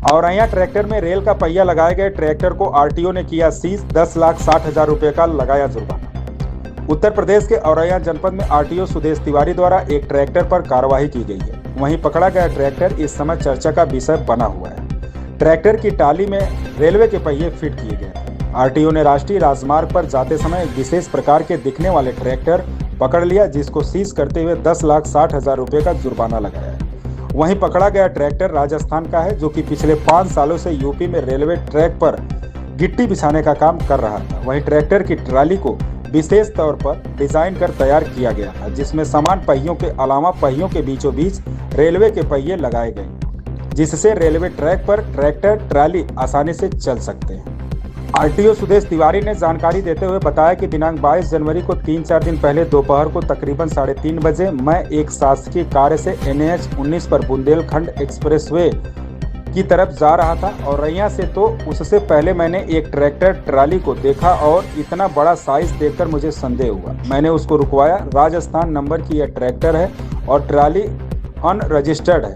Auraiya tractor में rail का पहिया लगाए गए ट्रैक्टर को आरटीओ ने किया सीज, 10,60,000 रुपए का लगाया जुर्माना। उत्तर प्रदेश के औरैया जनपद में आरटीओ सुदेश तिवारी द्वारा एक ट्रैक्टर पर कार्रवाई की गई है। वहीं पकड़ा गया ट्रैक्टर इस समय चर्चा का विषय बना हुआ है। ट्रैक्टर की टाली में रेलवे के पहिए फिट किए गए। आरटीओ ने राष्ट्रीय राजमार्ग पर जाते समय एक विशेष प्रकार के दिखने वाले ट्रैक्टर पकड़ लिया, जिसको सीज करते हुए 10,60,000 रुपए का जुर्माना लगाया है। वहीं पकड़ा गया ट्रैक्टर राजस्थान का है, जो कि पिछले 5 सालों से यूपी में रेलवे ट्रैक पर गिट्टी बिछाने का काम कर रहा था। वहीं ट्रैक्टर की ट्राली को विशेष तौर पर डिजाइन कर तैयार किया गया था, जिसमें समान पहियों के अलावा पहियों के बीचों बीच रेलवे के पहिए लगाए गए, जिससे रेलवे ट्रैक पर ट्रैक्टर ट्राली आसानी से चल सकते हैं। आरटीओ सुदेश तिवारी ने जानकारी देते हुए बताया कि दिनांक 22 जनवरी को 3-4 दिन पहले दोपहर को तकरीबन 3:30 बजे मैं एक शासकीय कार्य से NH 19 पर बुंदेलखंड एक्सप्रेसवे की तरफ जा रहा था और औरैया से, तो उससे पहले मैंने एक ट्रैक्टर ट्राली को देखा और इतना बड़ा साइज देखकर मुझे संदेह हुआ। मैंने उसको रुकवाया। राजस्थान नंबर की यह ट्रैक्टर है और ट्राली अनरजिस्टर्ड है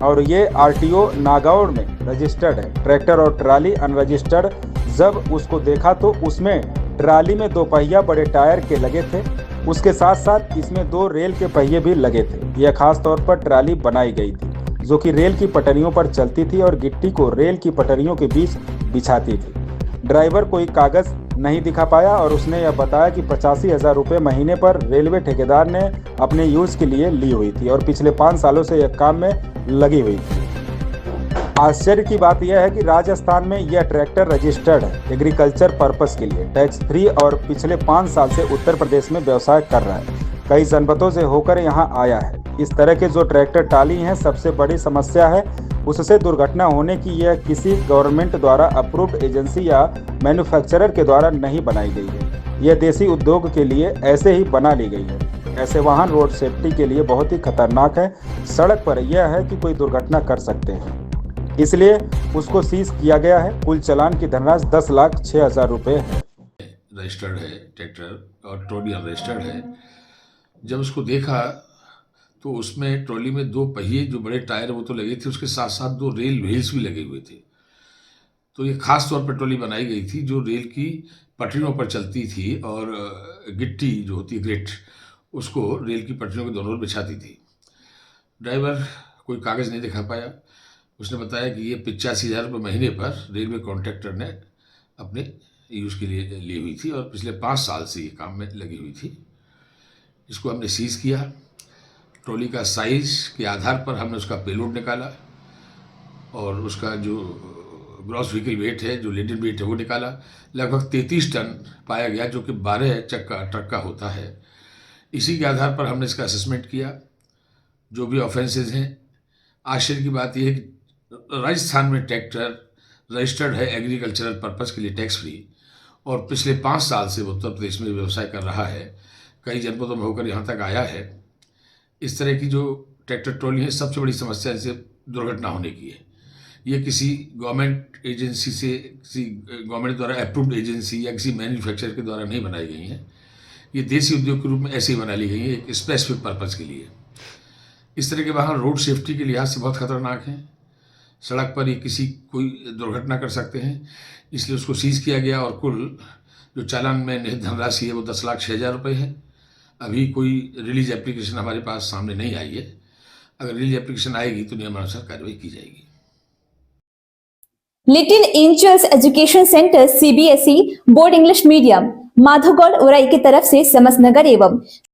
और ये आरटीओ नागौर में रजिस्टर्ड है। ट्रैक्टर और ट्राली अनरजिस्टर्ड। जब उसको देखा तो उसमें ट्राली में 2 पहिया बड़े टायर के लगे थे, उसके साथ साथ इसमें 2 रेल के पहिए भी लगे थे। यह खास तौर पर ट्राली बनाई गई थी जो कि रेल की पटरियों पर चलती थी और गिट्टी को रेल की पटरियों के बीच बिछाती थी। ड्राइवर कोई कागज नहीं दिखा पाया और उसने यह बताया कि 85,000 रुपये महीने पर रेलवे ठेकेदार ने अपने यूज के लिए ली हुई थी और पिछले 5 सालों से यह काम में लगी हुई थी। आश्चर्य की बात यह है कि राजस्थान में यह ट्रैक्टर रजिस्टर्ड है एग्रीकल्चर पर्पस के लिए, टैक्स फ्री, और पिछले 5 साल से उत्तर प्रदेश में व्यवसाय कर रहा है। कई जनपदों से होकर यहाँ आया है। इस तरह के जो ट्रैक्टर टाली हैं, सबसे बड़ी समस्या है उससे दुर्घटना होने की। यह किसी गवर्नमेंट द्वारा अप्रूव्ड एजेंसी या मैन्युफैक्चरर के द्वारा नहीं बनाई गई है। यह देसी उद्योग के लिए ऐसे ही बना ली गई है। ऐसे वाहन रोड सेफ्टी के लिए बहुत ही खतरनाक है। सड़क पर यह है कि कोई दुर्घटना कर सकते हैं, इसलिए उसको सीज किया गया है। कुल चालान की धनराशि 10,06,000 रुपये है। रजिस्टर्ड है ट्रैक्टर और ट्रॉली अनरजिस्टर्ड है। जब उसको देखा तो उसमें ट्रॉली में 2 पहिए जो बड़े टायर वो तो लगे थे, उसके साथ साथ 2 रेल व्हील्स भी लगे हुए थे। तो ये खास तौर पर ट्रॉली बनाई गई थी जो रेल की पटरियों पर चलती थी और गिट्टी जो होती है ग्रिट, उसको रेल की पटरियों के दोनों ओर बिछाती थी। ड्राइवर कोई कागज़ नहीं दिखा पाया। उसने बताया कि ये 85,000 रुपये महीने पर रेलवे कॉन्ट्रैक्टर ने अपने यूज़ के लिए ली हुई थी और पिछले 5 साल से ये काम में लगी हुई थी। इसको हमने सीज़ किया। ट्रॉली का साइज़ के आधार पर हमने उसका पेलोड निकाला और उसका जो ग्रॉस व्हीकल वेट है, जो लेडन वेट है, वो निकाला। लगभग 33 टन पाया गया, जो कि 12 चक्का ट्रक का होता है। इसी के आधार पर हमने इसका असेसमेंट किया, जो भी ऑफेंसेज हैं। आश्चर्य की बात यह है कि राजस्थान में ट्रैक्टर रजिस्टर्ड है एग्रीकल्चरल पर्पस के लिए, टैक्स फ्री, और पिछले 5 साल से उत्तर प्रदेश में व्यवसाय कर रहा है। कई जनपदों में होकर यहाँ तक आया है। इस तरह की जो ट्रैक्टर ट्रॉली है, सबसे बड़ी समस्या इसे दुर्घटना होने की है। ये किसी गवर्नमेंट एजेंसी से, किसी गवर्नमेंट द्वारा अप्रूव्ड एजेंसी या किसी मैन्युफैक्चरर के द्वारा नहीं बनाई गई हैं। ये देसी उद्योग के रूप में ऐसे ही बना ली गई है, एक स्पेसिफिक पर्पज़ के लिए। इस तरह के वाहन रोड सेफ्टी के लिहाज से बहुत खतरनाक हैं। सड़क पर ये कोई दुर्घटना कर सकते हैं, इसलिए उसको सीज़ किया गया और कुल जो चालान में निहित धनराशि है वो 10,06,000 रुपये है। अभी कोई रिलीज एप्लीकेशन हमारे पास सामने नहीं आई है। अगर रिलीज एप्लीकेशन आएगी तो नियमानुसार कार्रवाई की जाएगी। Little Angels Education Centre CBSE board English medium Madhogarh Orai की तरफ से समस्त नगर एवं